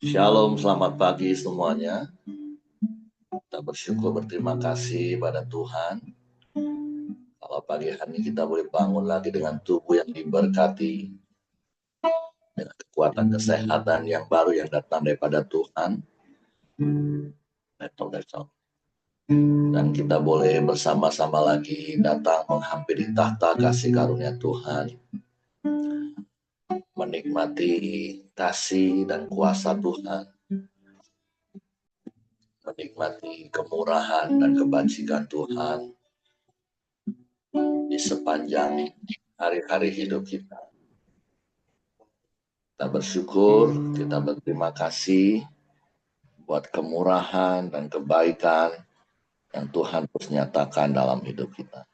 Shalom, selamat pagi semuanya. Kita bersyukur berterima kasih pada Tuhan. Kalau pagi hari ini kita boleh bangun lagi dengan tubuh yang diberkati, dengan kekuatan kesehatan yang baru yang datang daripada Tuhan. Dan kita boleh bersama-sama lagi datang menghampiri tahta kasih karunia Tuhan, menikmati kasih dan kuasa Tuhan, menikmati kemurahan dan kebajikan Tuhan di sepanjang hari-hari hidup kita. Kita bersyukur, kita berterima kasih buat kemurahan dan kebaikan yang Tuhan terus nyatakan dalam hidup kita.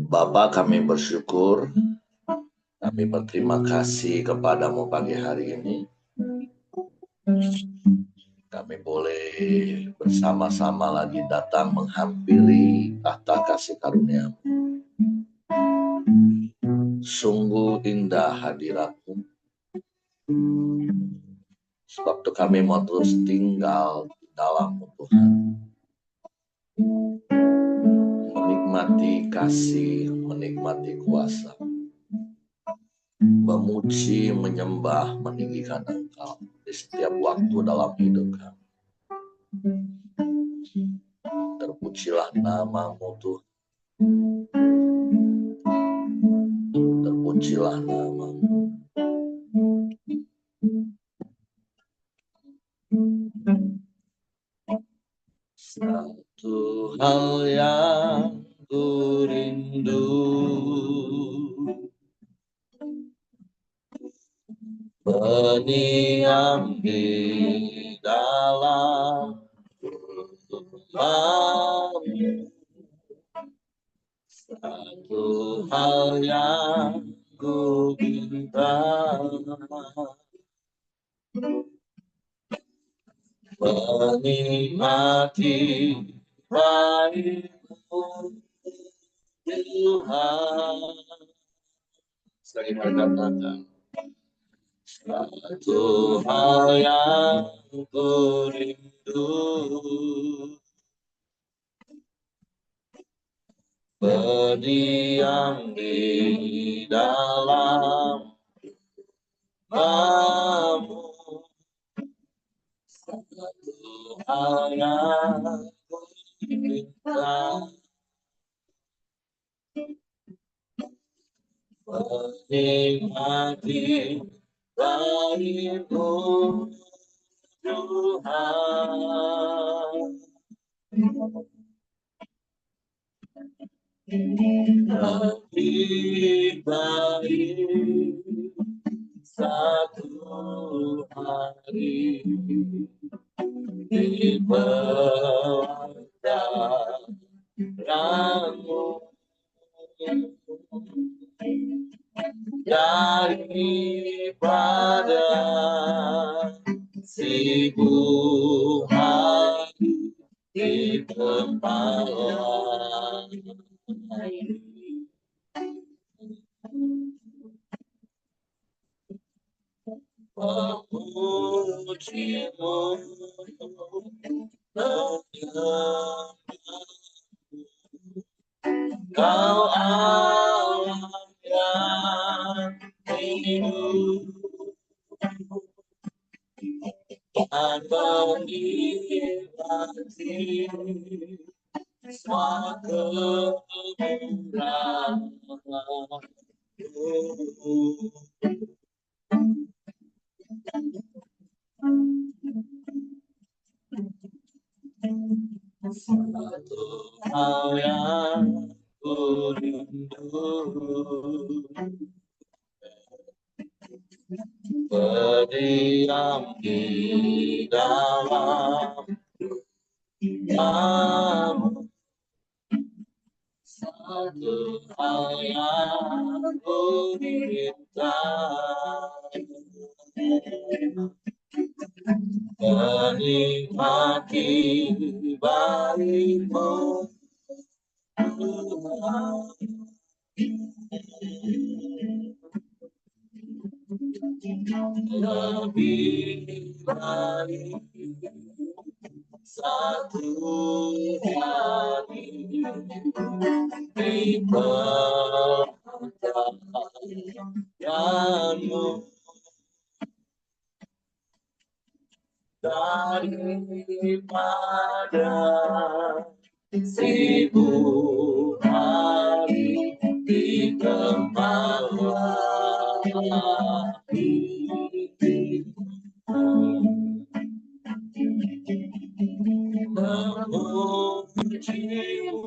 Bapa, kami bersyukur, kami berterima kasih kepadamu pagi hari ini. Kami boleh bersama-sama lagi datang menghampiri tahta kasih karunia-Mu. Sungguh indah hadirat-Mu. Sebab itu kami mau terus tinggal di dalam Tuhan. Menikmati kasih, menikmati kuasa. Memuji, menyembah, meninggikan Engkau di setiap waktu dalam hidup kami. Terpujilah nama-Mu Tuhan. Terpujilah nama-Mu. Satu hal yang ku rindu, berdiam di dalam rumah-Mu. Satu hal yang ku minta, menikmati baik-Mu Tuhan. Sekali lagi katakan, satu hal yang ku rindu, berdiam di dalam rumah-Mu. Satu hal yang ku minta, menikmati baik-Mu Tuhan. Lebih baik satu hari di pelataran-Mu daripada 1000 hari di tempat lain. Memuji-Mu, Kau Allah yang hidup dan menikmati semua kemurahan-Mu. Satu hal yang ku rindu, berdiam di dalam rumah-Mu. Satu hal yang ku minta, menikmati baik-Mu Tuhan. lebih baik satu hari diperhatikanmu daripada 1000 hari di tempat memujimu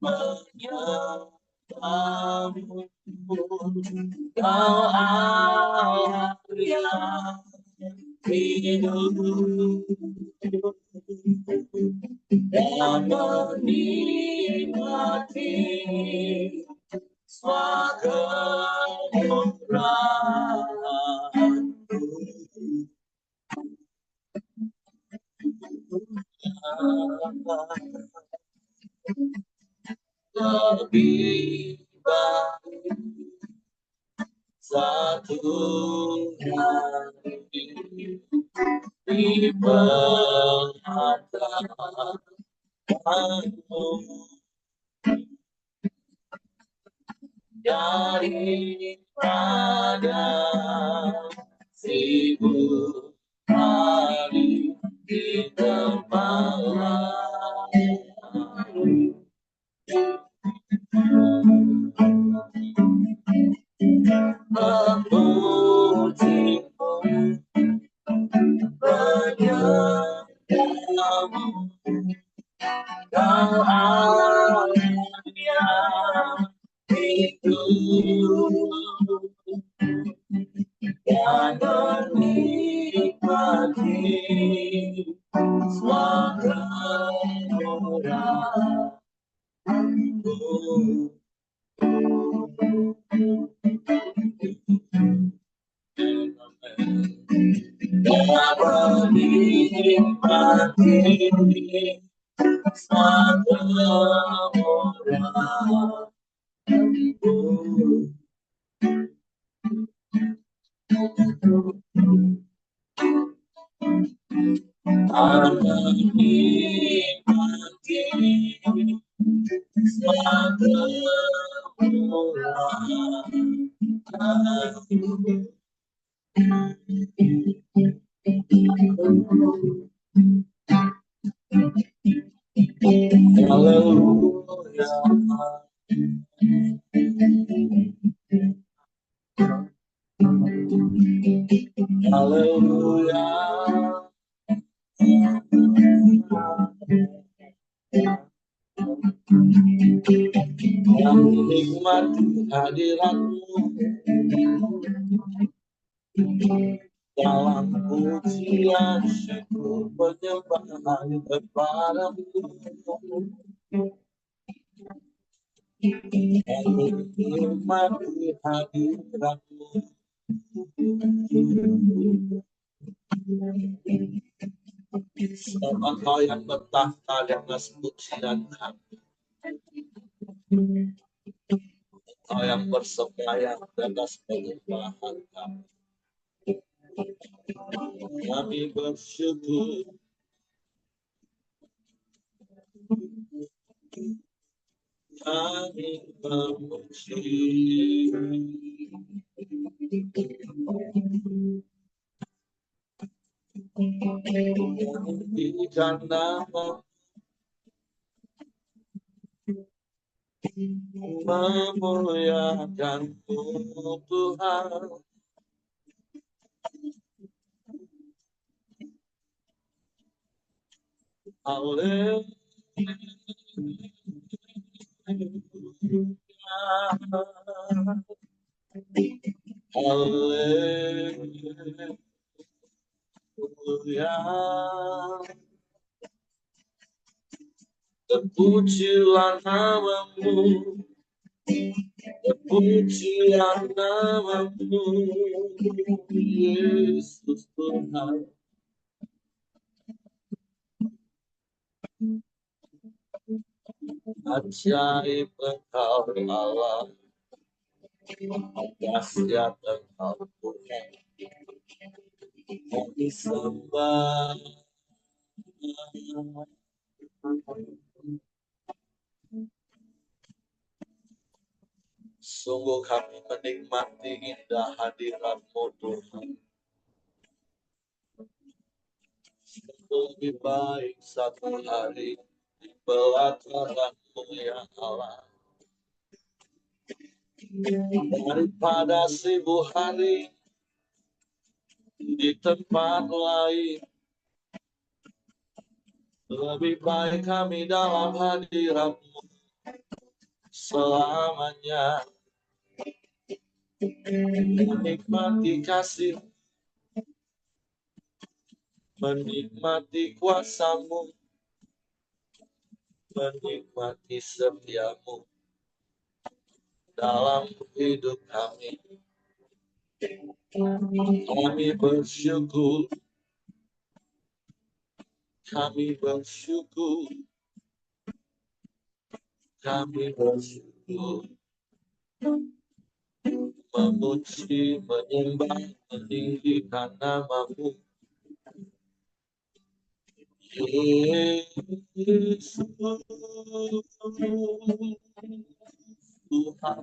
menyembahmu kau Allah yang hidup dan menikmati suatu kemurahanmu lebih baik satu hari diperhatikanmu daripada 1000 hari di tempat lain. Memujimu menyembahmu kau Allah yang hidup dan menikmati suara murahmu dan menikmati suara murahmu. Menikmati suatu murahmu. Haleluya. Haleluya. Yang nikmati hadiratmu dalam pujian syukur penyembahan kepadamu. Yang nikmati hadiratmu sebab Engkau yang bertahta di atas pujian kami. Engkau yang bersemayam di atas penyembahan kami. Kami bersyukur. Kami memuji. Pujikan nama, memuliakan-Mu Tuhan. Haleluya. Haleluya. Terpujilah nama-Mu, terpujilah nama-Mu, Yesus Tuhan. Ajaib Engkau Allah, Dahsyat Engkau Tuhan, kami sembah. Sungguh kami menikmati indah hadirat-Mu Tuhan. Lebih baik satu hari di pelataran-Mu ya Allah, daripada 1000 hari di tempat lain. Lebih baik kami dalam hadirat-Mu selamanya, menikmati kasih, menikmati kuasa-Mu, menikmati setia-Mu dalam hidup kami. Kami bersyukur, kami bersyukur, kami bersyukur, memuji, menyembah, meninggikan nama-Mu. Yesus Tuhan,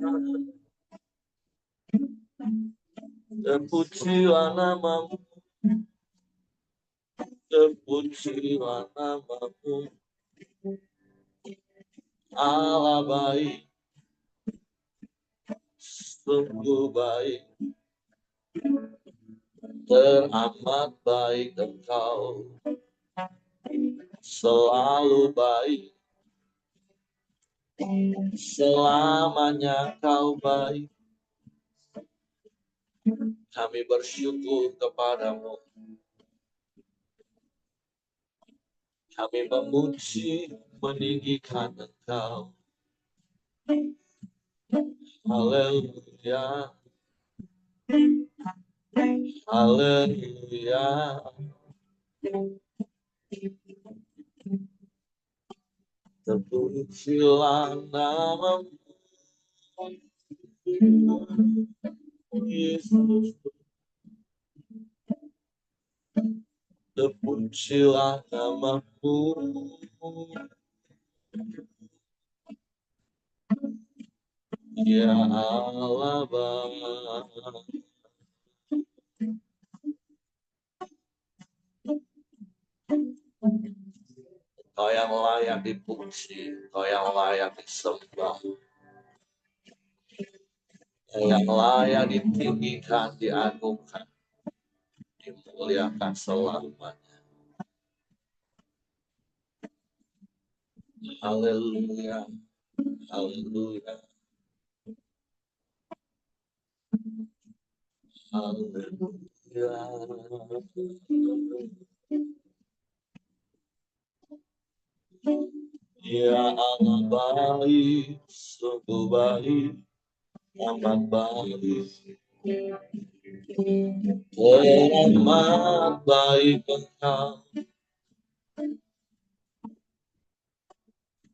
terpujilah nama-Mu, terpujilah nama-Mu. Allah baik, sungguh baik, teramat baik Engkau, selalu baik, selamanya Kau baik. Kami bersyukur kepadamu, kami memuji, meninggikan Engkau. Haleluya, haleluya. Terpujilah nama-Mu, Yesus. Terpujilah nama-Mu, ya Allah Bapa. Kau yang layak dipuji, Kau yang layak disembah, Kau yang layak ditinggikan, diagungkan, dimuliakan selamanya. Haleluya, haleluya, haleluya. Ya Allah baik, sungguh baik, amat baik, teramat baik Engkau.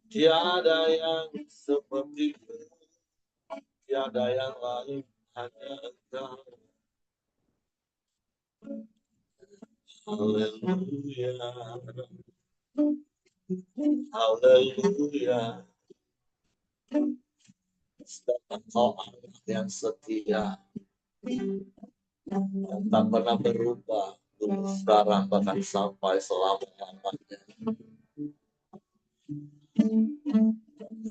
Tiada yang seperti-Mu, tiada yang lain, hanya Engkau. Haleluya, haleluya. Engkau Allah yang setia, yang tak pernah berubah, dulu sekarang bahkan sampai selama-lamanya.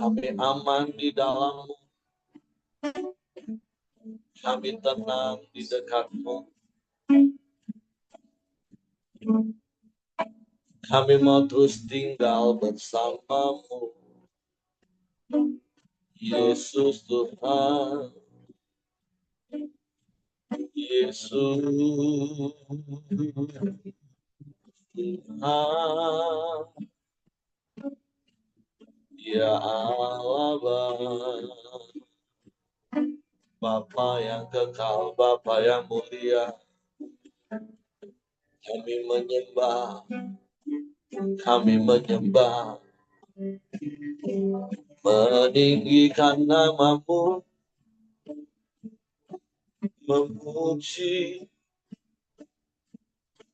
Kami aman di dalam-Mu, kami tenang di dekat-Mu. Kami mau terus tinggal bersama-Mu, Yesus Tuhan, Yesus Tuhan, ya Allah Bapa yang kekal, Bapa yang mulia. Kami menyembah, meninggikan nama-Mu, memuji,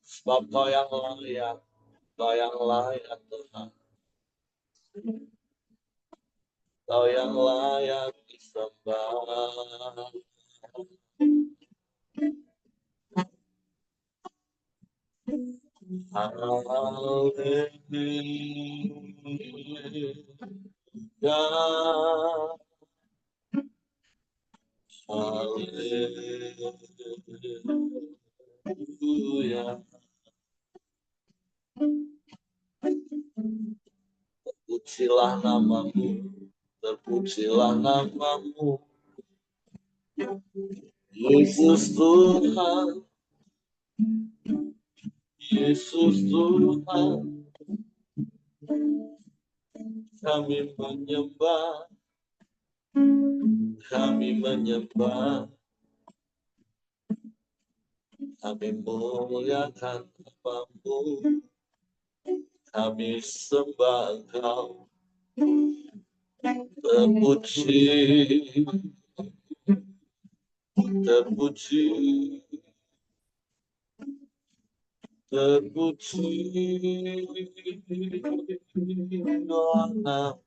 sebab Kau yang layak Tuhan. Kau yang layak disembah. Haleluya, haleluya. Terpujilah namamu, terpujilah namamu, Yesus Tuhan, Yesus Tuhan. Kami menyembah, kami menyembah, kami muliakan namamu, kami sembah Engkau. Terpuji, terpuji, terpuji namamu.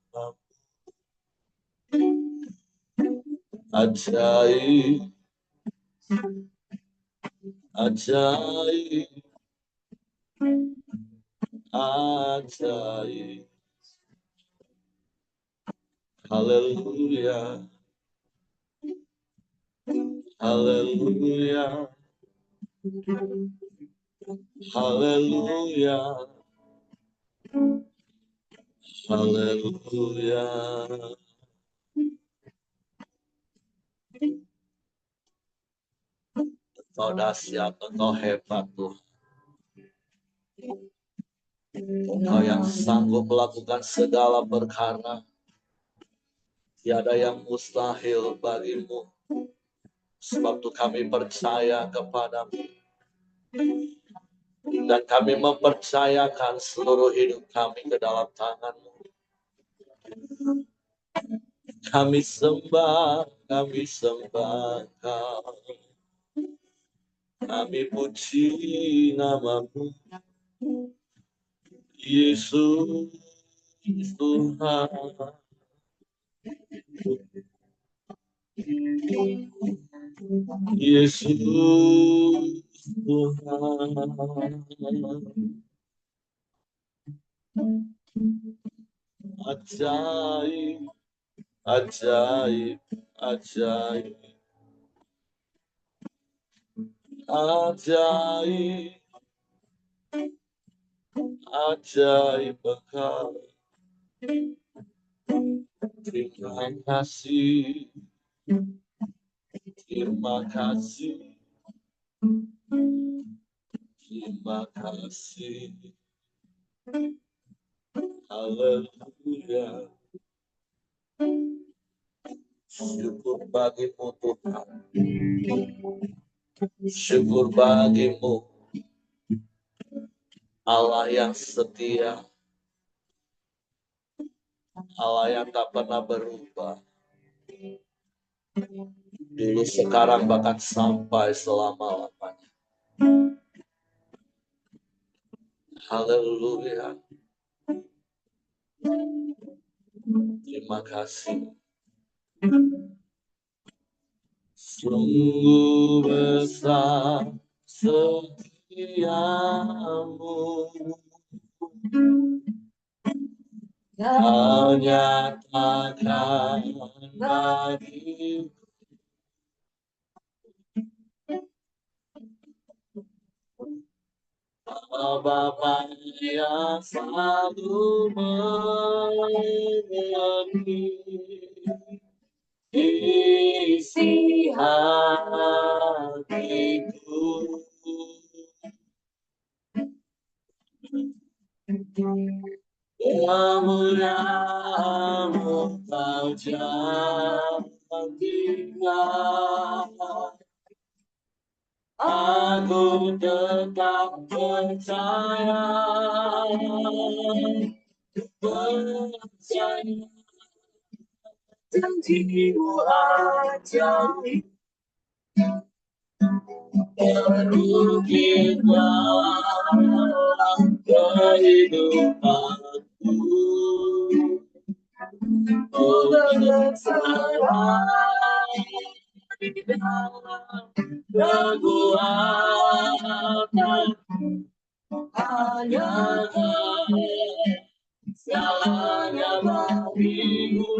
Ajaib, ajaib, ajaib. Haleluya, haleluya, haleluya, haleluya. Engkau dahsyat, Engkau hebat Tuhan. Engkau yang sanggup melakukan segala perkara. Tiada yang mustahil bagimu. Sebab itu kami percaya kepadamu. Dan kami mempercayakan seluruh hidup kami ke dalam tangan-Mu. Kami sembah Kau. Kami puji namamu, Yesus Tuhan. Yesus Tuhan. Ajaib, ajaib, ajaib, ajaib, ajaib Engkau. Terima kasih, terima kasih, terima kasih. Haleluya. Syukur bagimu Tuhan. Syukur bagimu, Allah yang setia, Allah yang tak pernah berubah. Dulu, sekarang, bahkan sampai selama-lamanya. Haleluya. Terima kasih. Sungguh besar setiamu, Kau nyatakan bagi Bapa yang selalu mengerti isi hatiku. Kemuliaan-Mu Kau jangan tinggal. Aku tetap percaya, janji-Mu ajaib, terukir dalam kehidupanku. Ku berserah di dalam kekuatan hanya segalanya bagimu.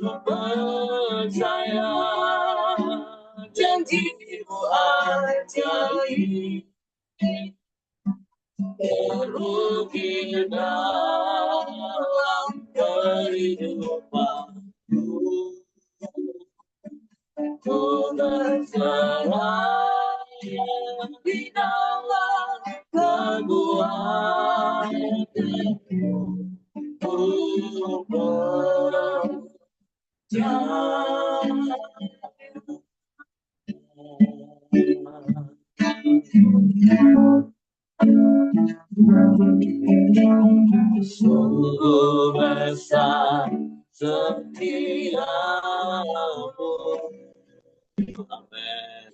Ku percaya janjimu ajaib, terukir dalam kehidupanku. Ku berserah di dalam kekuatanmu. Ku sungguh besar setiamu, amin.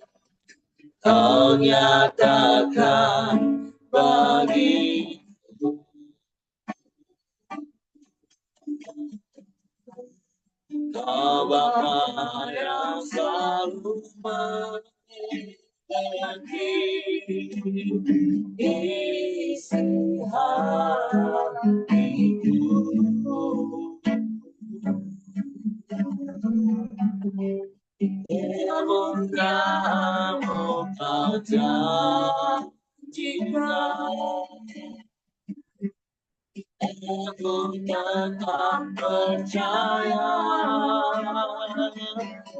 Kau nyatakan bagiku, Kau Bapa yang selalu mengerti isi hatiku. Namun kamu kau janjikan, aku tetap percaya.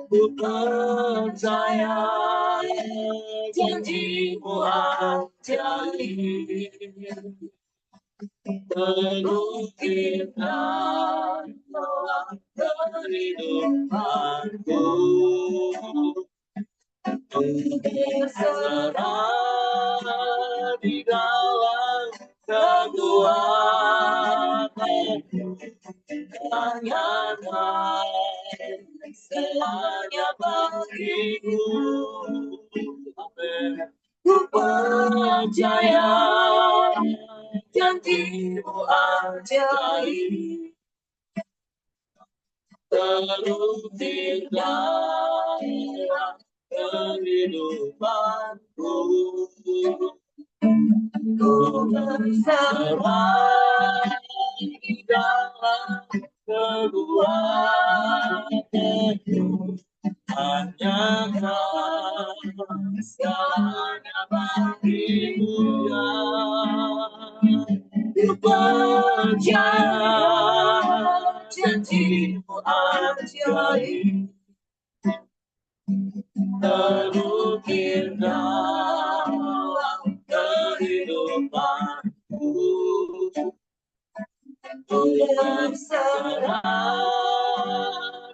Ku percaya janjimu ajaib, terukir dalam kehidupanku. Ku berserah di dalam kekuatanmu, tanyakan segalanya bagimu. Amin. Ku percaya janjimu ajaib, terukir dalam kehidupanku. Ku berserah di dalam kekuatanmu, tanyakan segalanya bagimu. Ku percaya janjimu ajaib, terukir dalam kehidupanku. Ku berserah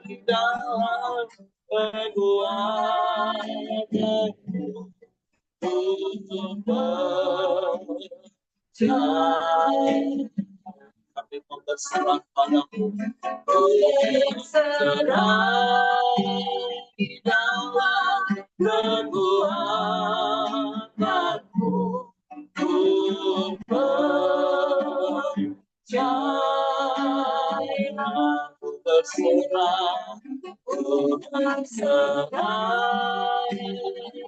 di dalam kekuatanmu. Ku percaya, kami mau berserah padamu. Ku berserah di dalam kekuatanmu. Ku percaya, ku berserah, ku berserah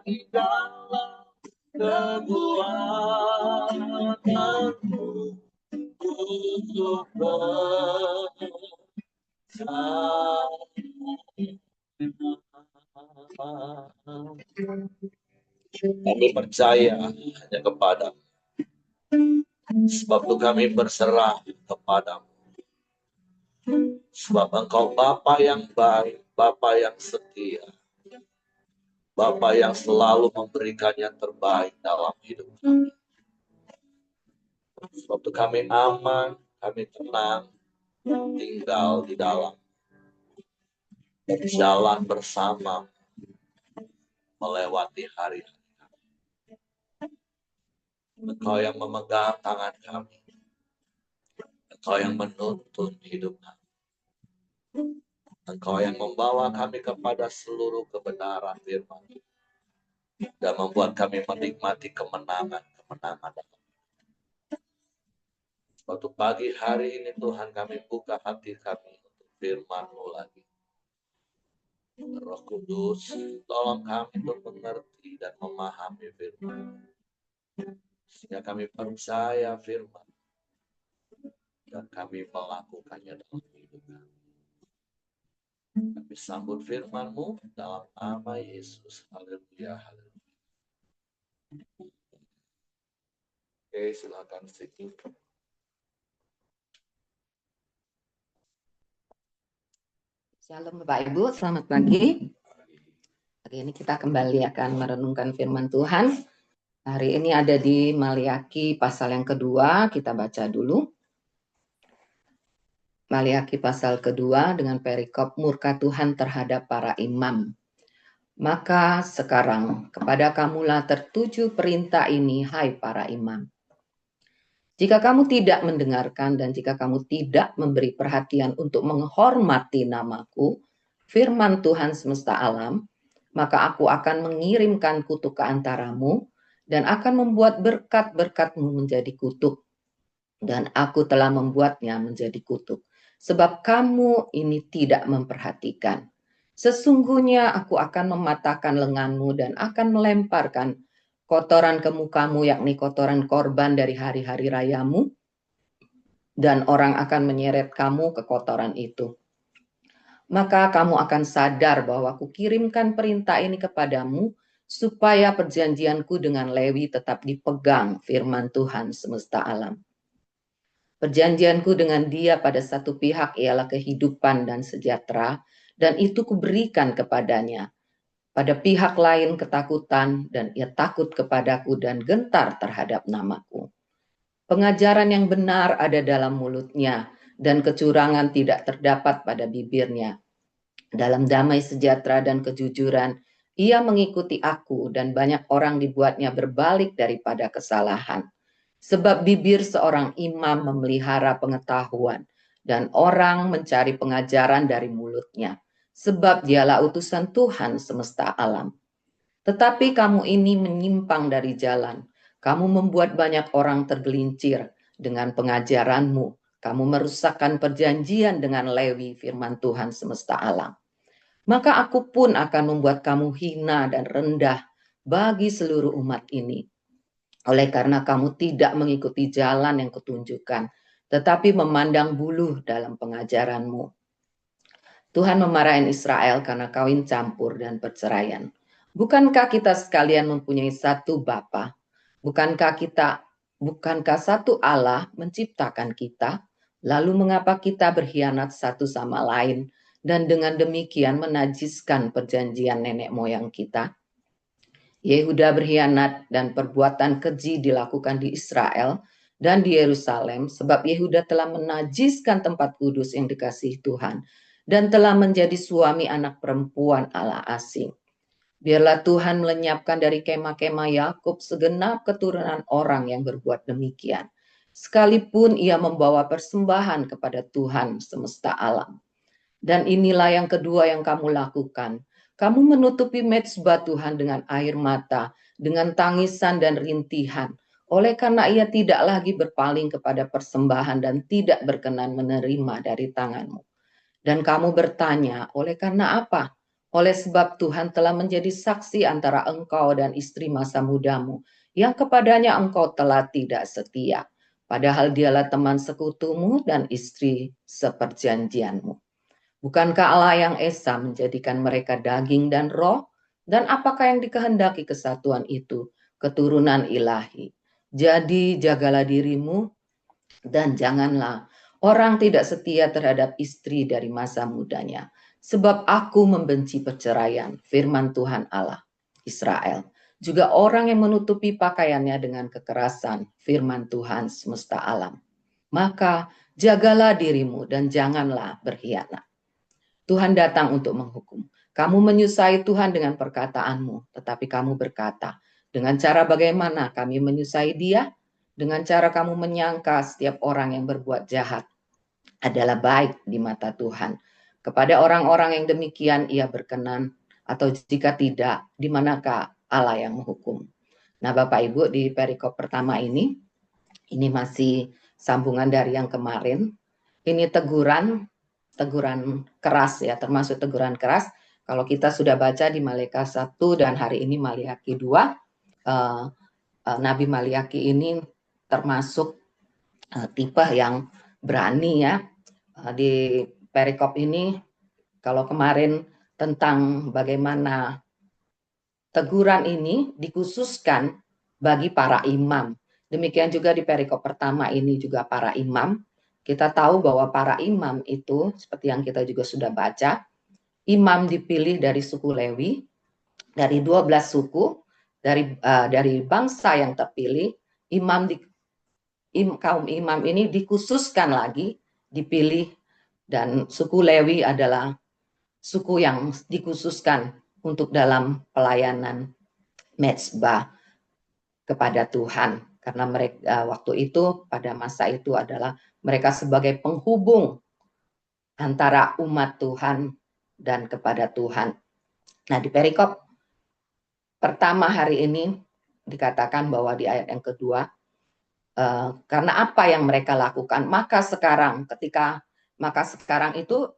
di dalam kekuatanmu. Ku kami percaya hanya kepada-Mu, sebab itu kami berserah kepada-Mu. Sebab Engkau Bapa yang baik, Bapa yang setia, Bapa yang selalu memberikan yang terbaik dalam hidup kami. Sebab itu kami aman, kami tenang, tinggal di dalam, berjalan bersama, melewati hari-hari. Engkau yang memegang tangan kami, Engkau yang menuntun hidup kami. Engkau yang membawa kami kepada seluruh kebenaran firman dan membuat kami menikmati kemenangan. Waktu pagi hari ini Tuhan, kami buka hati kami untuk firman-Mu lagi. Roh Kudus, tolong kami untuk mengerti dan memahami firman, sehingga kami percaya firman dan kami melakukannya dalam hidup kami. Kami sambut firman-Mu dalam nama Yesus. Haleluya, haleluya. Oke, silakan Siti. Shalom Bapak Ibu, selamat pagi. Hari ini kita kembali akan merenungkan firman Tuhan. Hari ini ada di Maliaki pasal yang kedua, kita baca dulu. Maliaki pasal kedua dengan perikop murka Tuhan terhadap para imam. Maka sekarang kepada kamulah tertuju perintah ini, hai para imam. Jika kamu tidak mendengarkan dan jika kamu tidak memberi perhatian untuk menghormati namaku, firman Tuhan semesta alam, maka aku akan mengirimkan kutuk ke antaramu dan akan membuat berkat-berkatmu menjadi kutuk. Dan aku telah membuatnya menjadi kutuk, sebab kamu ini tidak memperhatikan. Sesungguhnya aku akan mematahkan lenganmu dan akan melemparkan kotoran ke mukamu, yakni kotoran korban dari hari-hari rayamu, dan orang akan menyeret kamu ke kotoran itu. Maka kamu akan sadar bahwa kukirimkan perintah ini kepadamu, supaya perjanjianku dengan Lewi tetap dipegang, firman Tuhan semesta alam. Perjanjianku dengan dia pada satu pihak ialah kehidupan dan sejahtera, dan itu kuberikan kepadanya. Pada pihak lain ketakutan, dan ia takut kepadaku dan gentar terhadap namaku. Pengajaran yang benar ada dalam mulutnya, dan kecurangan tidak terdapat pada bibirnya. Dalam damai sejahtera dan kejujuran, ia mengikuti aku, dan banyak orang dibuatnya berbalik daripada kesalahan. Sebab bibir seorang imam memelihara pengetahuan, dan orang mencari pengajaran dari mulutnya. Sebab dialah utusan Tuhan semesta alam. Tetapi kamu ini menyimpang dari jalan. Kamu membuat banyak orang tergelincir dengan pengajaranmu. Kamu merusakkan perjanjian dengan Lewi, firman Tuhan semesta alam. Maka aku pun akan membuat kamu hina dan rendah bagi seluruh umat ini. Oleh karena kamu tidak mengikuti jalan yang kutunjukkan, tetapi memandang buluh dalam pengajaranmu. Tuhan memarahi Israel karena kawin campur dan perceraian. Bukankah kita sekalian mempunyai satu Bapa? Bukankah satu Allah menciptakan kita? Lalu mengapa kita berkhianat satu sama lain dan dengan demikian menajiskan perjanjian nenek moyang kita? Yehuda berkhianat dan perbuatan keji dilakukan di Israel dan di Yerusalem, sebab Yehuda telah menajiskan tempat kudus yang dikasihi Tuhan dan telah menjadi suami anak perempuan Allah asing. Biarlah Tuhan melenyapkan dari kemah-kemah Yakub segenap keturunan orang yang berbuat demikian, sekalipun ia membawa persembahan kepada Tuhan semesta alam. Dan inilah yang kedua yang kamu lakukan. Kamu menutupi mezbah Tuhan dengan air mata, dengan tangisan dan rintihan, oleh karena ia tidak lagi berpaling kepada persembahan dan tidak berkenan menerima dari tanganmu. Dan kamu bertanya, oleh karena apa? Oleh sebab Tuhan telah menjadi saksi antara engkau dan istri masa mudamu, yang kepadanya engkau telah tidak setia. Padahal dialah teman sekutumu dan istri seperjanjianmu. Bukankah Allah yang esa menjadikan mereka daging dan roh? Dan apakah yang dikehendaki kesatuan itu? Keturunan ilahi. Jadi jagalah dirimu dan janganlah orang tidak setia terhadap istri dari masa mudanya. Sebab aku membenci perceraian, firman Tuhan Allah Israel. Juga orang yang menutupi pakaiannya dengan kekerasan, firman Tuhan semesta alam. Maka jagalah dirimu dan janganlah berkhianat. Tuhan datang untuk menghukum. Kamu menyusai Tuhan dengan perkataanmu, tetapi kamu berkata, dengan cara bagaimana kami menyusai dia? Dengan cara kamu menyangka setiap orang yang berbuat jahat adalah baik di mata Tuhan. Kepada orang-orang yang demikian ia berkenan, atau jika tidak, di manakah Allah yang menghukum? Nah, Bapak Ibu, di perikop pertama ini masih sambungan dari yang kemarin. Ini teguran keras ya, termasuk teguran keras. Kalau kita sudah baca di Maliaka 1 dan hari ini Maliaki 2, Nabi Maliaki ini termasuk tipe yang berani ya. Di perikop ini, kalau kemarin tentang bagaimana teguran ini dikhususkan bagi para imam. Demikian juga di perikop pertama ini juga para imam. Kita tahu bahwa para imam itu, seperti yang kita juga sudah baca, imam dipilih dari suku Lewi, dari 12 suku, dari bangsa yang terpilih, kaum imam ini dikhususkan lagi, dipilih, dan suku Lewi adalah suku yang dikhususkan untuk dalam pelayanan mezbah kepada Tuhan, karena mereka waktu itu pada masa itu adalah mereka sebagai penghubung antara umat Tuhan dan kepada Tuhan. Nah, di perikop pertama hari ini dikatakan bahwa di ayat yang kedua, karena apa yang mereka lakukan, maka sekarang itu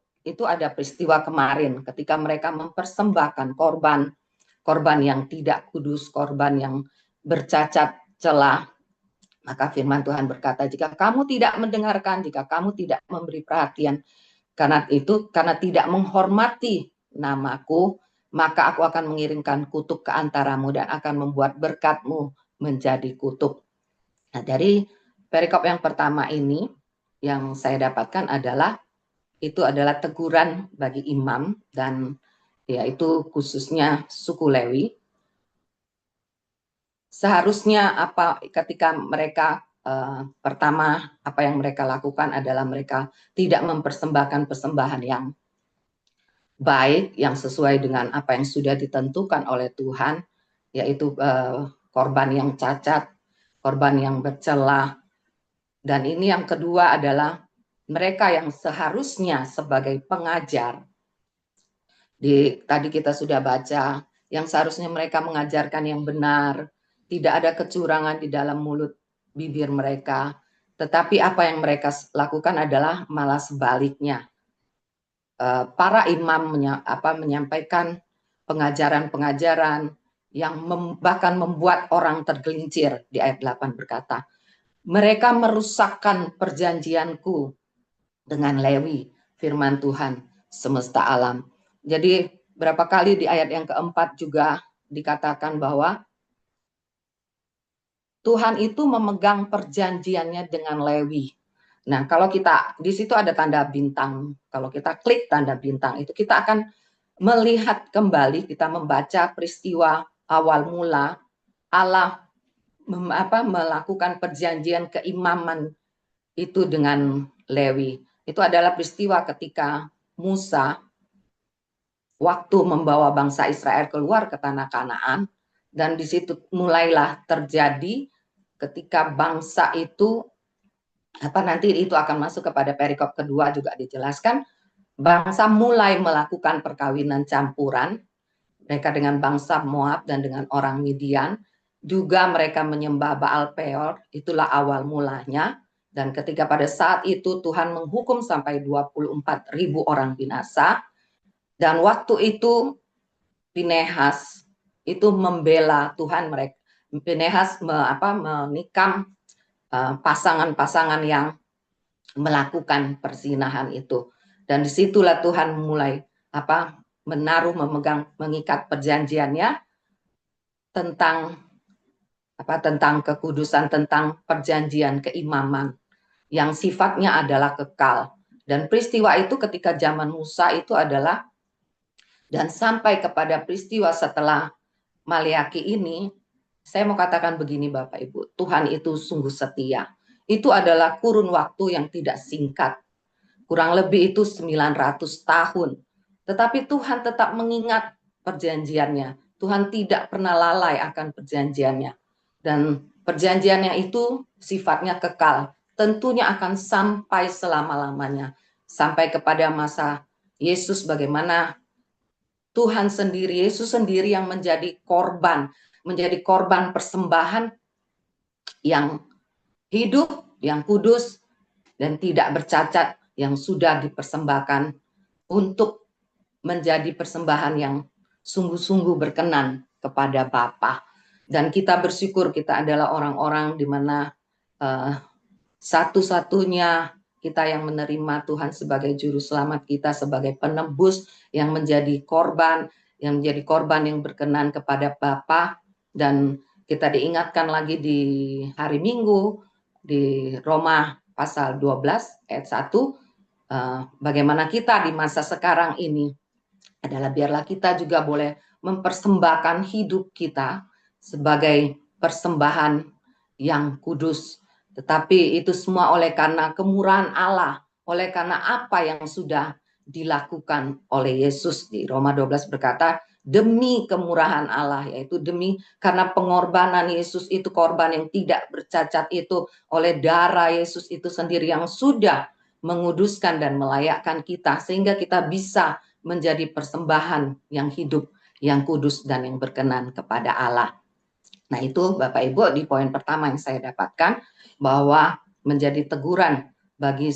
ada peristiwa kemarin ketika mereka mempersembahkan korban yang tidak kudus, korban yang bercacat celah. Maka firman Tuhan berkata, jika kamu tidak mendengarkan, jika kamu tidak memberi perhatian, karena tidak menghormati namaku, maka aku akan mengirimkan kutuk ke antaramu dan akan membuat berkatmu menjadi kutuk. Nah, dari perikop yang pertama ini yang saya dapatkan adalah teguran bagi imam, dan yaitu khususnya suku Lewi. Seharusnya ketika mereka pertama apa yang mereka lakukan adalah mereka tidak mempersembahkan persembahan yang baik, yang sesuai dengan apa yang sudah ditentukan oleh Tuhan, yaitu korban yang cacat, korban yang bercelah. Dan ini yang kedua adalah mereka yang seharusnya sebagai pengajar. Tadi kita sudah baca, yang seharusnya mereka mengajarkan yang benar, tidak ada kecurangan di dalam mulut bibir mereka, tetapi apa yang mereka lakukan adalah malah sebaliknya. Para imam menyampaikan pengajaran-pengajaran yang bahkan membuat orang tergelincir. Di ayat 8 berkata, mereka merusakkan perjanjianku dengan Lewi, firman Tuhan semesta alam. Jadi berapa kali di ayat yang keempat juga dikatakan bahwa Tuhan itu memegang perjanjiannya dengan Lewi. Nah, kalau kita di situ ada tanda bintang, kalau kita klik tanda bintang itu kita akan melihat kembali, kita membaca peristiwa awal mula Allah melakukan perjanjian keimaman itu dengan Lewi. Itu adalah peristiwa ketika Musa waktu membawa bangsa Israel keluar ke tanah Kanaan, dan di situ mulailah terjadi ketika bangsa itu nanti itu akan masuk kepada perikop kedua juga dijelaskan, bangsa mulai melakukan perkawinan campuran, mereka dengan bangsa Moab dan dengan orang Midian, juga mereka menyembah Baal Peor, itulah awal mulanya. Dan ketika pada saat itu Tuhan menghukum sampai 24.000 orang binasa, dan waktu itu Pinehas itu membela Tuhan, mereka Pinehas menikam pasangan-pasangan yang melakukan perzinahan itu, dan disitulah Tuhan mulai mengikat perjanjiannya tentang kekudusan, tentang perjanjian keimaman yang sifatnya adalah kekal. Dan peristiwa itu ketika zaman Musa itu adalah, dan sampai kepada peristiwa setelah Maliaki ini, saya mau katakan begini Bapak Ibu, Tuhan itu sungguh setia. Itu adalah kurun waktu yang tidak singkat. Kurang lebih itu 900 tahun. Tetapi Tuhan tetap mengingat perjanjiannya. Tuhan tidak pernah lalai akan perjanjiannya. Dan perjanjiannya itu sifatnya kekal. Tentunya akan sampai selama-lamanya. Sampai kepada masa Yesus bagaimana Tuhan sendiri, Yesus sendiri yang menjadi korban persembahan yang hidup, yang kudus, dan tidak bercacat, yang sudah dipersembahkan untuk menjadi persembahan yang sungguh-sungguh berkenan kepada Bapa. Dan kita bersyukur kita adalah orang-orang di mana satu-satunya kita yang menerima Tuhan sebagai juru selamat kita, sebagai penebus yang menjadi korban yang berkenan kepada Bapa. Dan kita diingatkan lagi di hari Minggu di Roma pasal 12 ayat 1, bagaimana kita di masa sekarang ini adalah biarlah kita juga boleh mempersembahkan hidup kita sebagai persembahan yang kudus. Tetapi itu semua oleh karena kemurahan Allah, oleh karena apa yang sudah dilakukan oleh Yesus. Di Roma 12 berkata, demi kemurahan Allah, yaitu demi karena pengorbanan Yesus itu, korban yang tidak bercacat itu, oleh darah Yesus itu sendiri yang sudah menguduskan dan melayakkan kita, sehingga kita bisa menjadi persembahan yang hidup, yang kudus, dan yang berkenan kepada Allah. Nah, itu Bapak Ibu di poin pertama yang saya dapatkan, bahwa menjadi teguran bagi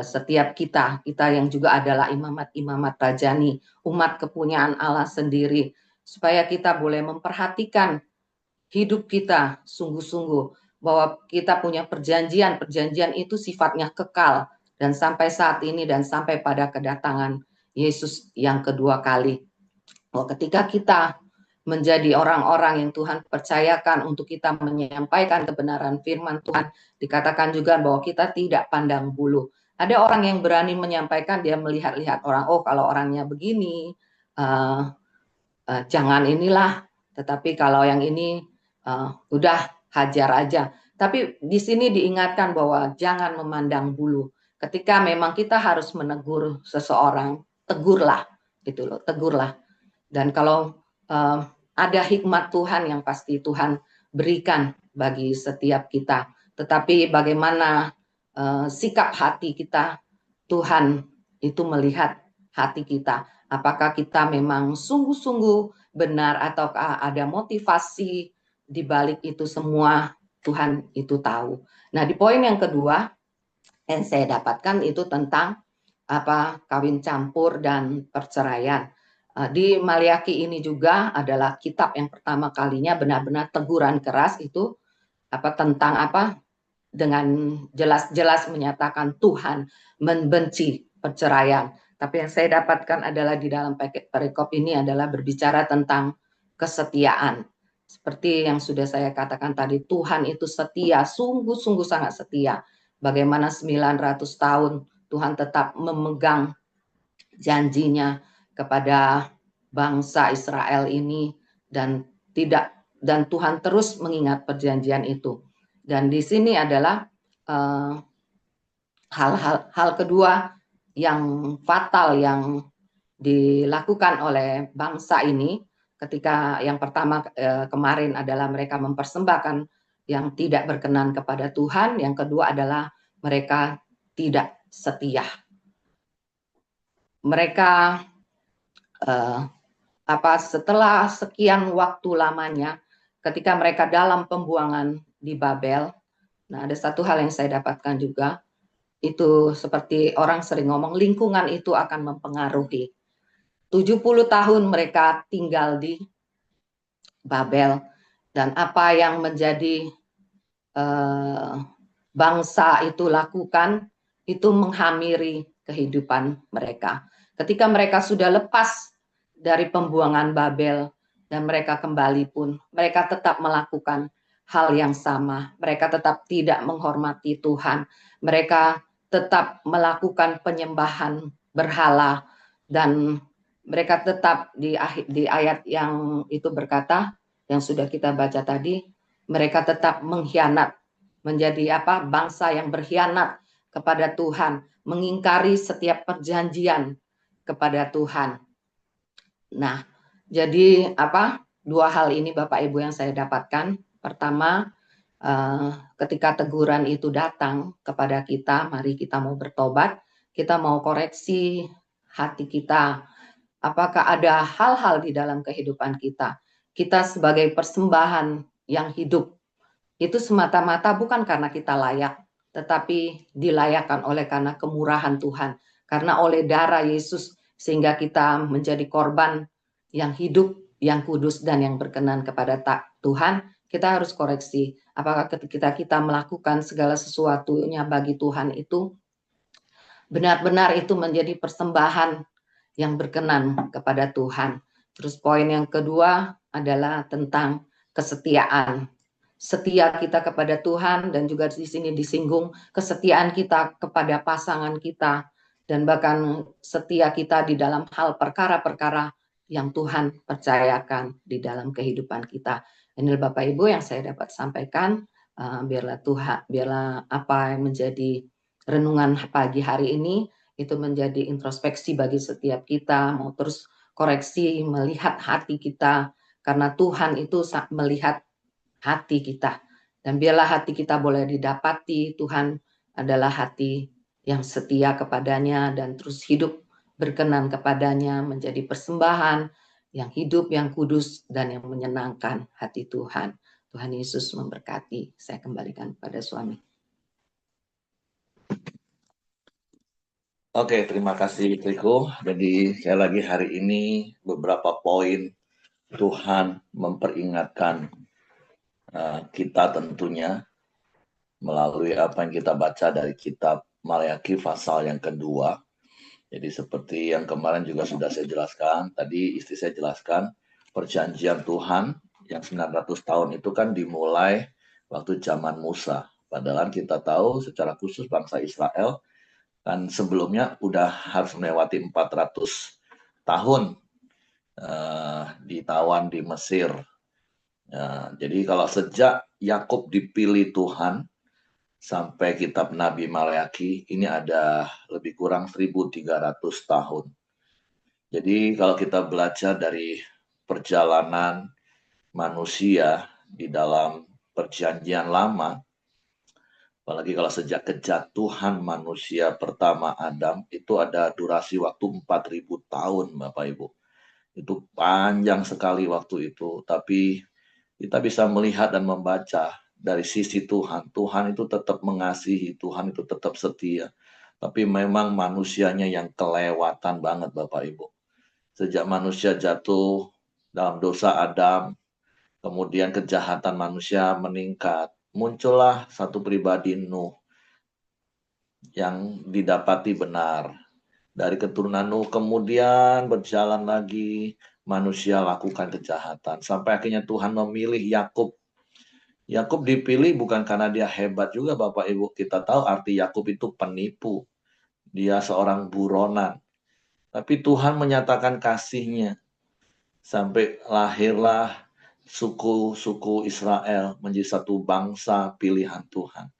setiap kita yang juga adalah imamat rajani, umat kepunyaan Allah sendiri, supaya kita boleh memperhatikan hidup kita sungguh-sungguh, bahwa kita punya perjanjian itu sifatnya kekal, dan sampai saat ini dan sampai pada kedatangan Yesus yang kedua kali. Ketika kita menjadi orang-orang yang Tuhan percayakan untuk kita menyampaikan kebenaran firman Tuhan, dikatakan juga bahwa kita tidak pandang bulu. Ada orang yang berani menyampaikan, dia melihat-lihat orang, kalau orangnya begini, jangan inilah, tetapi kalau yang ini udah hajar aja. Tapi di sini diingatkan bahwa jangan memandang bulu. Ketika memang kita harus menegur seseorang, tegurlah, gitu loh, tegurlah. Dan kalau ada hikmat Tuhan yang pasti Tuhan berikan bagi setiap kita. Tetapi bagaimana sikap hati kita, Tuhan itu melihat hati kita. Apakah kita memang sungguh-sungguh benar, ataukah ada motivasi di balik itu semua, Tuhan itu tahu. Nah, di poin yang kedua yang saya dapatkan itu tentang kawin campur dan perceraian. Di Maliaki ini juga adalah kitab yang pertama kalinya benar-benar teguran keras itu tentang dengan jelas-jelas menyatakan Tuhan membenci perceraian. Tapi yang saya dapatkan adalah di dalam perikop ini adalah berbicara tentang kesetiaan. Seperti yang sudah saya katakan tadi, Tuhan itu setia, sungguh-sungguh sangat setia. Bagaimana 900 tahun Tuhan tetap memegang janjinya kepada bangsa Israel ini, dan Tuhan terus mengingat perjanjian itu. Dan di sini adalah hal kedua yang fatal yang dilakukan oleh bangsa ini, ketika yang pertama kemarin adalah mereka mempersembahkan yang tidak berkenan kepada Tuhan, yang kedua adalah mereka tidak setia. Mereka setelah sekian waktu lamanya, ketika mereka dalam pembuangan di Babel, nah ada satu hal yang saya dapatkan juga, itu seperti orang sering ngomong, lingkungan itu akan mempengaruhi. 70 tahun mereka tinggal di Babel, dan apa yang menjadi bangsa itu lakukan, itu menghamiri kehidupan mereka. Ketika mereka sudah lepas dari pembuangan Babel dan mereka kembali pun, mereka tetap melakukan hal yang sama. Mereka tetap tidak menghormati Tuhan. Mereka tetap melakukan penyembahan berhala, dan mereka tetap di ayat yang itu berkata, yang sudah kita baca tadi, mereka tetap mengkhianat, menjadi bangsa yang berkhianat kepada Tuhan, mengingkari setiap perjanjian kepada Tuhan. Nah, jadi dua hal ini Bapak Ibu yang saya dapatkan. Pertama, ketika teguran itu datang kepada kita, mari kita mau bertobat, kita mau koreksi hati kita. Apakah ada hal-hal di dalam kehidupan kita, kita sebagai persembahan yang hidup, itu semata-mata bukan karena kita layak, tetapi dilayakkan oleh karena kemurahan Tuhan, karena oleh darah Yesus, sehingga kita menjadi korban yang hidup, yang kudus, dan yang berkenan kepada Tuhan. Kita harus koreksi, apakah ketika kita melakukan segala sesuatunya bagi Tuhan itu, benar-benar itu menjadi persembahan yang berkenan kepada Tuhan. Terus poin yang kedua adalah tentang kesetiaan. Setia kita kepada Tuhan, dan juga di sini disinggung kesetiaan kita kepada pasangan kita, dan bahkan setia kita di dalam hal perkara-perkara yang Tuhan percayakan di dalam kehidupan kita. Ini Bapak Ibu yang saya dapat sampaikan. Biarlah apa yang menjadi renungan pagi hari ini itu menjadi introspeksi bagi setiap kita, mau terus koreksi, melihat hati kita, karena Tuhan itu melihat hati kita. Dan biarlah hati kita boleh didapati, Tuhan adalah hati yang setia kepadanya dan terus hidup berkenan kepadanya, menjadi persembahan yang hidup, yang kudus, dan yang menyenangkan hati Tuhan. Tuhan Yesus memberkati. Saya kembalikan kepada suami. Oke, terima kasih Riko. Jadi sekali lagi hari ini beberapa poin Tuhan memperingatkan kita tentunya melalui apa yang kita baca dari kitab Maleakhi pasal yang kedua. Jadi seperti yang kemarin juga sudah saya jelaskan, tadi istri saya jelaskan, perjanjian Tuhan yang 900 tahun itu kan dimulai waktu zaman Musa. Padahal kita tahu secara khusus bangsa Israel kan sebelumnya udah harus melewati 400 tahun ditawan di Mesir. Jadi kalau sejak Yakub dipilih Tuhan sampai kitab Nabi Maleakhi ini ada lebih kurang 1300 tahun. Jadi kalau kita belajar dari perjalanan manusia di dalam perjanjian lama, apalagi kalau sejak kejatuhan manusia pertama Adam, itu ada durasi waktu 4000 tahun Bapak Ibu. Itu panjang sekali waktu itu, tapi kita bisa melihat dan membaca dari sisi Tuhan. Tuhan itu tetap mengasihi, Tuhan itu tetap setia. Tapi memang manusianya yang kelewatan banget Bapak Ibu. Sejak manusia jatuh dalam dosa Adam, kemudian kejahatan manusia meningkat. Muncullah satu pribadi Nuh yang didapati benar. Dari keturunan Nuh kemudian berjalan lagi manusia lakukan kejahatan. Sampai akhirnya Tuhan memilih Yakub. Yakub dipilih bukan karena dia hebat juga Bapak Ibu. Kita tahu arti Yakub itu penipu. Dia seorang buronan. Tapi Tuhan menyatakan kasihnya. Sampai lahirlah suku-suku Israel menjadi satu bangsa pilihan Tuhan.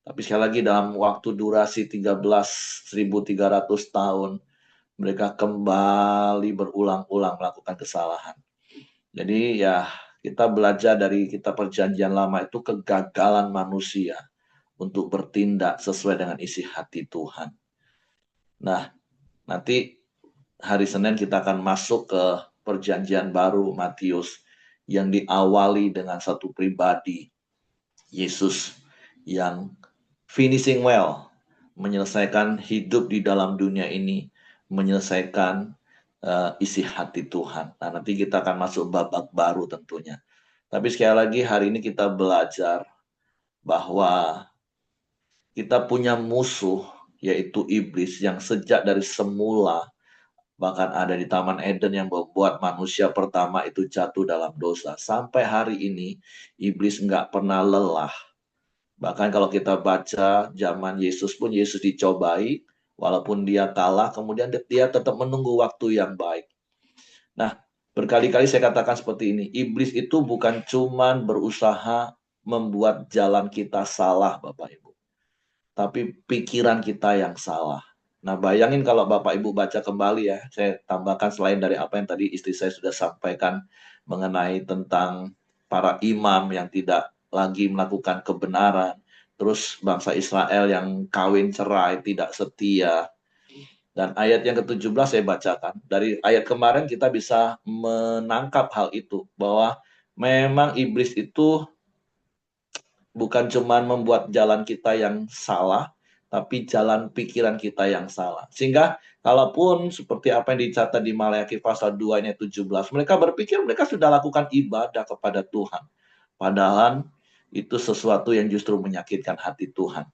Tapi sekali lagi dalam waktu durasi 1.300 tahun, mereka kembali berulang-ulang melakukan kesalahan. Jadi ya kita belajar dari kitab perjanjian lama itu kegagalan manusia untuk bertindak sesuai dengan isi hati Tuhan. Nah, nanti hari Senin kita akan masuk ke perjanjian baru Matius yang diawali dengan satu pribadi, Yesus, yang finishing well, menyelesaikan hidup di dalam dunia ini, menyelesaikan isi hati Tuhan. Nah, nanti kita akan masuk babak baru tentunya. Tapi sekali lagi hari ini kita belajar bahwa kita punya musuh, yaitu iblis yang sejak dari semula bahkan ada di Taman Eden yang membuat manusia pertama itu jatuh dalam dosa. Sampai hari ini, iblis nggak pernah lelah. Bahkan kalau kita baca zaman Yesus pun, Yesus dicobai, walaupun dia kalah, kemudian dia tetap menunggu waktu yang baik. Nah, berkali-kali saya katakan seperti ini, iblis itu bukan cuma berusaha membuat jalan kita salah, Bapak Ibu. Tapi pikiran kita yang salah. Nah, bayangin kalau Bapak Ibu baca kembali ya, saya tambahkan selain dari apa yang tadi istri saya sudah sampaikan mengenai tentang para imam yang tidak lagi melakukan kebenaran, terus bangsa Israel yang kawin cerai, tidak setia. Dan ayat yang ke-17 saya bacakan. Dari ayat kemarin kita bisa menangkap hal itu. Bahwa memang iblis itu bukan cuma membuat jalan kita yang salah, tapi jalan pikiran kita yang salah. Sehingga kalaupun seperti apa yang dicatat di Maleakhi pasal 2 ayat 17, mereka berpikir mereka sudah lakukan ibadah kepada Tuhan. Padahal itu sesuatu yang justru menyakitkan hati Tuhan.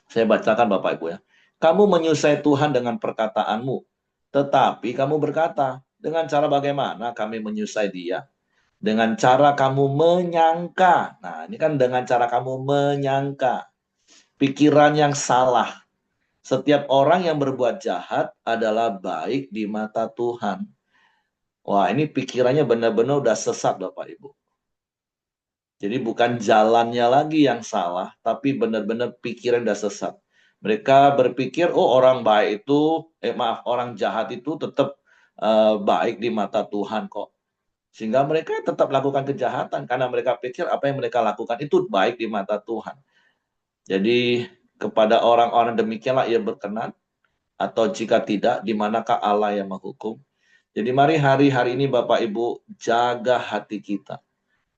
Saya bacakan Bapak Ibu ya. Kamu menyusahai Tuhan dengan perkataanmu, tetapi kamu berkata, dengan cara bagaimana kami menyusahai Dia? Dengan cara kamu menyangka. Nah, ini kan dengan cara kamu menyangka. Pikiran yang salah. Setiap orang yang berbuat jahat adalah baik di mata Tuhan. Wah, ini pikirannya benar-benar udah sesat Bapak Ibu. Jadi bukan jalannya lagi yang salah, tapi benar-benar pikiran udah sesat. Mereka berpikir, oh orang baik itu, orang jahat itu tetap baik di mata Tuhan kok. Sehingga mereka tetap lakukan kejahatan karena mereka pikir apa yang mereka lakukan itu baik di mata Tuhan. Jadi kepada orang-orang demikianlah ia berkenan, atau jika tidak, di manakah Allah yang menghukum? Jadi mari hari-hari ini Bapak Ibu jaga hati kita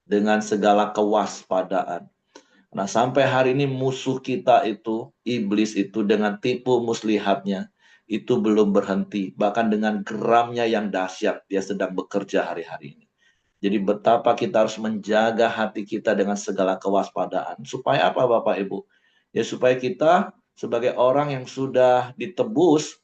dengan segala kewaspadaan. Nah, sampai hari ini musuh kita itu, iblis itu dengan tipu muslihatnya, itu belum berhenti. Bahkan dengan geramnya yang dahsyat, dia sedang bekerja hari-hari ini. Jadi betapa kita harus menjaga hati kita dengan segala kewaspadaan. Supaya apa Bapak Ibu? Ya supaya kita sebagai orang yang sudah ditebus,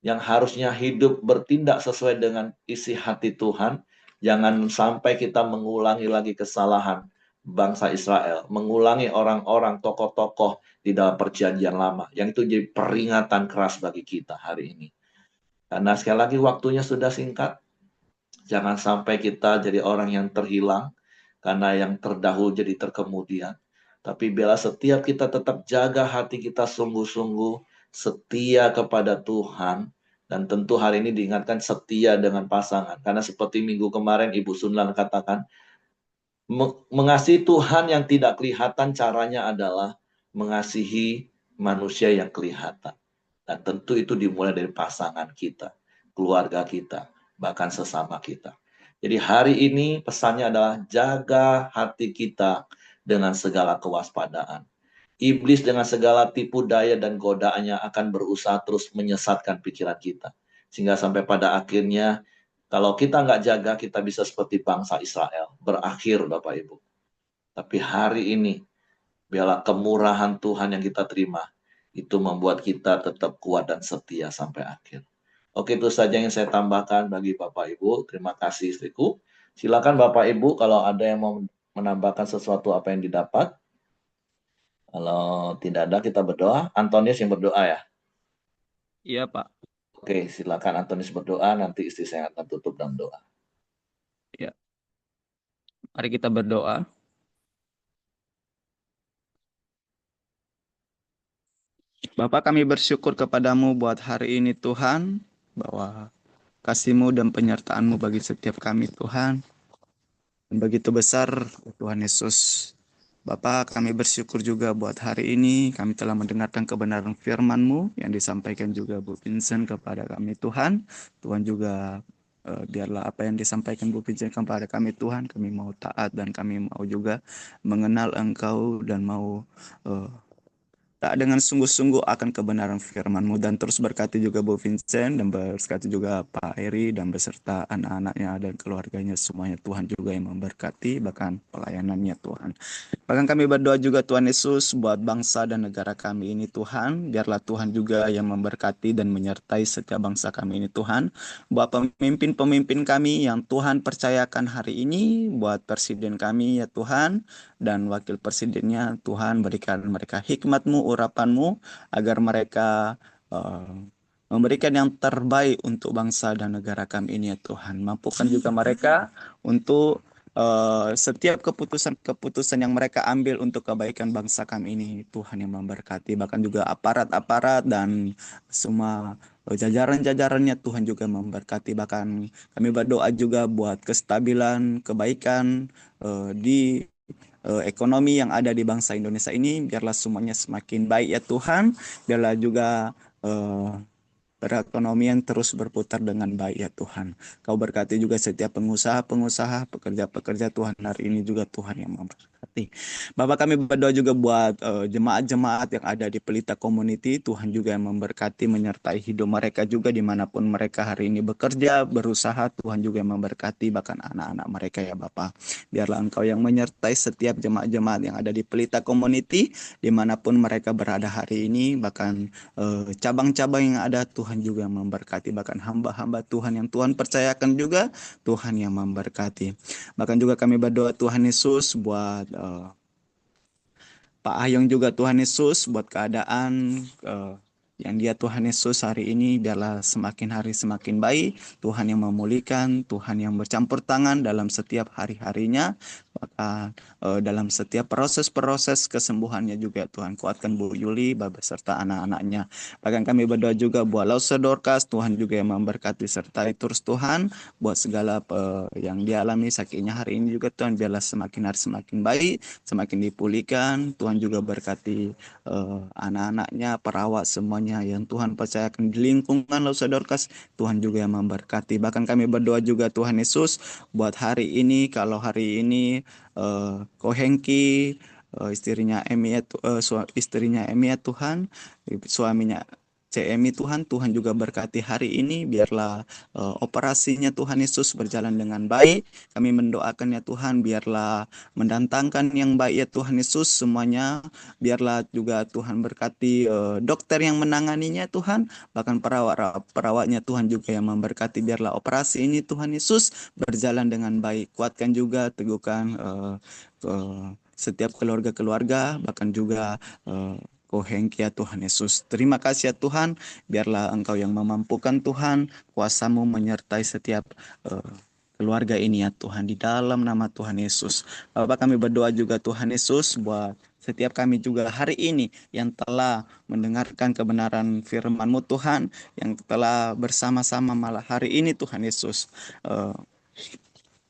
yang harusnya hidup bertindak sesuai dengan isi hati Tuhan, jangan sampai kita mengulangi lagi kesalahan bangsa Israel, mengulangi orang-orang tokoh-tokoh di dalam perjanjian lama, yang itu jadi peringatan keras bagi kita hari ini. Karena sekali lagi waktunya sudah singkat, jangan sampai kita jadi orang yang terhilang, karena yang terdahulu jadi terkemudian. Tapi bila setiap kita tetap jaga hati kita sungguh-sungguh, setia kepada Tuhan, dan tentu hari ini diingatkan setia dengan pasangan. Karena seperti minggu kemarin Ibu Sunlan katakan, mengasihi Tuhan yang tidak kelihatan caranya adalah mengasihi manusia yang kelihatan. Dan tentu itu dimulai dari pasangan kita, keluarga kita, bahkan sesama kita. Jadi hari ini pesannya adalah jaga hati kita dengan segala kewaspadaan. Iblis dengan segala tipu daya dan godaannya akan berusaha terus menyesatkan pikiran kita. Sehingga sampai pada akhirnya kalau kita nggak jaga, kita bisa seperti bangsa Israel. Berakhir, Bapak Ibu. Tapi hari ini, biarlah kemurahan Tuhan yang kita terima, itu membuat kita tetap kuat dan setia sampai akhir. Oke, itu saja yang saya tambahkan bagi Bapak Ibu. Terima kasih istriku. Silakan Bapak Ibu kalau ada yang mau menambahkan sesuatu apa yang didapat. Kalau tidak ada, kita berdoa. Antonius yang berdoa ya. Iya, Pak. Oke, silakan Antonius berdoa. Nanti istri saya akan tutup dalam doa. Ya. Mari kita berdoa. Bapak, kami bersyukur kepadamu buat hari ini Tuhan, bahwa kasih-Mu dan penyertaan-Mu bagi setiap kami Tuhan, dan begitu besar Tuhan Yesus. Bapak, kami bersyukur juga buat hari ini kami telah mendengarkan kebenaran firman-Mu yang disampaikan juga Bu Vincent kepada kami Tuhan. Tuhan juga biarlah apa yang disampaikan Bu Vincent kepada kami Tuhan, kami mau taat dan kami mau juga mengenal Engkau dan mau tak dengan sungguh-sungguh akan kebenaran firman-Mu, dan terus berkati juga Bu Vincent dan berkati juga Pak Eri dan beserta anak-anaknya dan keluarganya semuanya Tuhan juga yang memberkati bahkan pelayanannya Tuhan. Bahkan kami berdoa juga Tuhan Yesus buat bangsa dan negara kami ini Tuhan, biarlah Tuhan juga yang memberkati dan menyertai setiap bangsa kami ini Tuhan, buat pemimpin-pemimpin kami yang Tuhan percayakan hari ini, buat presiden kami ya Tuhan, dan wakil presidennya Tuhan berikan mereka hikmat-Mu, urapan-Mu, agar mereka memberikan yang terbaik untuk bangsa dan negara kami ini ya Tuhan. Mampukan juga mereka untuk setiap keputusan-keputusan yang mereka ambil untuk kebaikan bangsa kami ini, Tuhan yang memberkati. Bahkan juga aparat-aparat dan semua jajaran-jajarannya Tuhan juga memberkati. Bahkan kami berdoa juga buat kestabilan, kebaikan di ekonomi yang ada di bangsa Indonesia ini, biarlah semuanya semakin baik ya Tuhan. Biarlah juga perekonomian terus berputar dengan baik ya Tuhan. Kau berkati juga setiap pengusaha-pengusaha, pekerja-pekerja Tuhan hari ini juga Tuhan yang memberkati. Bapak kami berdoa juga buat jemaat-jemaat yang ada di Pelita Community, Tuhan juga yang memberkati menyertai hidup mereka juga dimanapun mereka hari ini bekerja, berusaha, Tuhan juga yang memberkati bahkan anak-anak mereka ya Bapak. Biarlah Engkau yang menyertai setiap jemaat-jemaat yang ada di Pelita Community, dimanapun mereka berada hari ini, bahkan cabang-cabang yang ada Tuhan juga yang memberkati, bahkan hamba-hamba Tuhan yang Tuhan percayakan juga Tuhan yang memberkati. Bahkan juga kami berdoa Tuhan Yesus buat Pak Ahyong juga Tuhan Yesus buat keadaan yang dia Tuhan Yesus hari ini biarlah semakin hari semakin baik. Tuhan yang memulihkan, Tuhan yang bercampur tangan dalam setiap hari-harinya. Bahkan dalam setiap proses-proses kesembuhannya juga Tuhan kuatkan Bu Yuli beserta anak-anaknya. Bahkan kami berdoa juga buat Lause Dorcas, Tuhan juga yang memberkati sertai terus Tuhan buat segala yang dialami sakitnya hari ini juga Tuhan biarlah semakin hari semakin baik, semakin dipulihkan. Tuhan juga berkati anak-anaknya, perawat semuanya yang Tuhan percayakan di lingkungan Lause Dorcas, Tuhan juga yang memberkati. Bahkan kami berdoa juga Tuhan Yesus buat hari ini, kalau hari ini Ko Hengki, istrinya Emi ya Tuhan, suaminya CMI Tuhan, Tuhan juga berkati hari ini, biarlah operasinya Tuhan Yesus berjalan dengan baik. Kami mendoakan ya Tuhan, biarlah mendatangkan yang baik ya Tuhan Yesus semuanya. Biarlah juga Tuhan berkati dokter yang menanganinya Tuhan, bahkan perawatnya Tuhan juga yang memberkati. Biarlah operasi ini Tuhan Yesus berjalan dengan baik. Kuatkan juga, teguhkan setiap keluarga-keluarga, bahkan juga Ko Hengki ya Tuhan Yesus. Terima kasih ya Tuhan, biarlah Engkau yang memampukan Tuhan, kuasa-Mu menyertai setiap keluarga ini ya Tuhan, di dalam nama Tuhan Yesus. Bapak kami berdoa juga Tuhan Yesus buat setiap kami juga hari ini yang telah mendengarkan kebenaran firman-Mu Tuhan, yang telah bersama-sama malah hari ini Tuhan Yesus.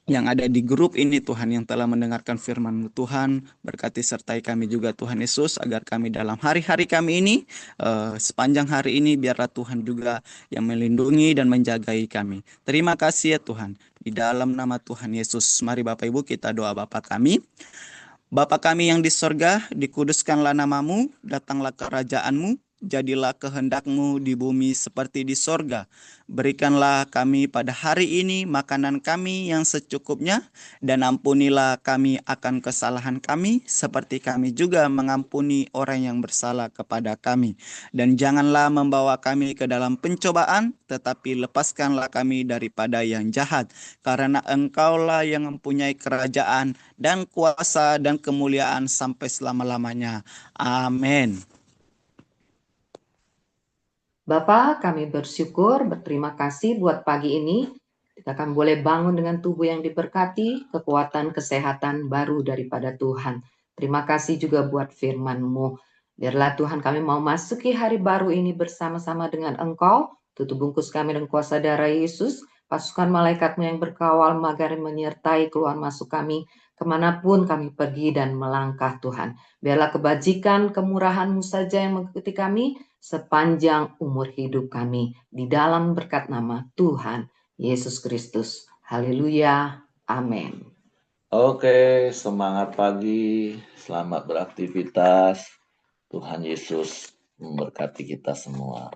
Yang ada di grup ini Tuhan yang telah mendengarkan firman Tuhan, berkati sertai kami juga Tuhan Yesus agar kami dalam hari-hari kami ini sepanjang hari ini biarlah Tuhan juga yang melindungi dan menjagai kami. Terima kasih ya Tuhan, di dalam nama Tuhan Yesus. Mari Bapak Ibu kita doa Bapa kami. Bapa kami yang di sorga, dikuduskanlah namamu, datanglah kerajaanmu, jadilah kehendak-Mu di bumi seperti di sorga. Berikanlah kami pada hari ini makanan kami yang secukupnya, dan ampunilah kami akan kesalahan kami, seperti kami juga mengampuni orang yang bersalah kepada kami. Dan janganlah membawa kami ke dalam pencobaan, tetapi lepaskanlah kami daripada yang jahat. Karena Engkaulah yang mempunyai kerajaan dan kuasa dan kemuliaan sampai selama-lamanya. Amin. Bapak, kami berterima kasih buat pagi ini. Kita akan boleh bangun dengan tubuh yang diberkati, kekuatan, kesehatan baru daripada Tuhan. Terima kasih juga buat firman-Mu. Biarlah Tuhan kami mau masuki hari baru ini bersama-sama dengan Engkau. Tutup bungkus kami dengan kuasa darah Yesus. Pasukan malaikat-Mu yang berkawal, magari menyertai keluar masuk kami, kemanapun kami pergi dan melangkah Tuhan. Biarlah kebajikan, kemurahan-Mu saja yang mengikuti kami, sepanjang umur hidup kami di dalam berkat nama Tuhan Yesus Kristus. Haleluya. Amin. Oke, semangat pagi, selamat beraktivitas. Tuhan Yesus memberkati kita semua.